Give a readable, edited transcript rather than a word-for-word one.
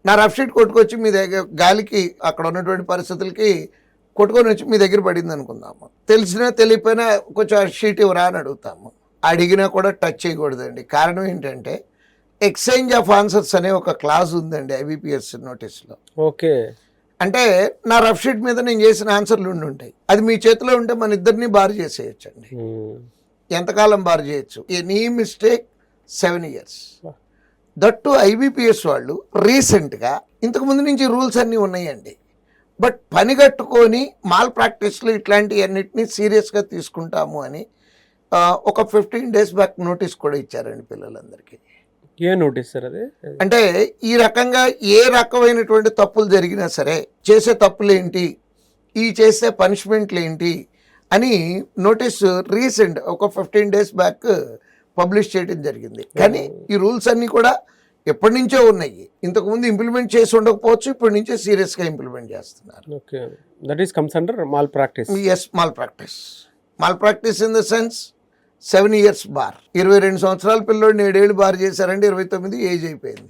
నా rough sheet కొట్టుకొచ్చి మీ దగ్గర గాలికి అక్కడ ఉన్నటువంటి పరిస్థితులకి కొట్టుకొని వచ్చి మీ దగ్గర పడింది అనుకుందాము. తెలిసినా తెలియపోయినా కొంచెం ఆ షీట్ ఇవ్వరా అని అడుగుతాము. అడిగినా కూడా టచ్ చేయకూడదండి. కారణం ఏంటంటే ఎక్స్చేంజ్ ఆఫ్ ఆన్సర్స్ అనే ఒక క్లాజ్ ఉందండి ఐబీపీఎస్ నోటీస్లో. ఓకే. అంటే నా రఫ్ షీట్ మీద నేను చేసిన ఆన్సర్లు ఉంటాయి, అది మీ చేతిలో ఉంటే మన ఇద్దరిని బార్ చేసేయచ్చండి. ఎంతకాలం బార్ చేయొచ్చు? Any mistake 7 years. That IBPS వాళ్ళు రీసెంట్గా, ఇంతకుముందు నుంచి రూల్స్ అన్నీ ఉన్నాయండి, బట్ పని కట్టుకొని మాల్ ప్రాక్టీస్లు ఇట్లాంటివన్నిటినీ సీరియస్గా తీసుకుంటాము అని ఒక 15 days బ్యాక్ నోటీస్ కూడా ఇచ్చారండి పిల్లలందరికీ. ఏ నోటీస్ సార్ అది? అంటే ఈ రకంగా ఏ రకమైనటువంటి తప్పులు జరిగినా సరే, చేసే తప్పులు ఏంటి, ఈ చేసే పనిష్మెంట్లు ఏంటి అని నోటీస్ రీసెంట్ ఒక 15 days బ్యాక్ పబ్లిష్ చేయడం జరిగింది. కానీ ఈ రూల్స్ అన్నీ కూడా ఎప్పటి నుంచో ఉన్నాయి. ఇంతకుముందు ఇంప్లిమెంట్ చేసి ఉండకపోవచ్చు, ఇప్పటి నుంచే సీరియస్గా ఇంప్లిమెంట్ చేస్తున్నారు. Okay, that is comes under malpractice. Yes, malpractice. Malpractice in the sense 7 years bar. 22 సంవత్సరాల పిల్లోడిని 7 ఏళ్ళు బార్ చేశారంటే 29 ఏజ్ అయిపోయింది.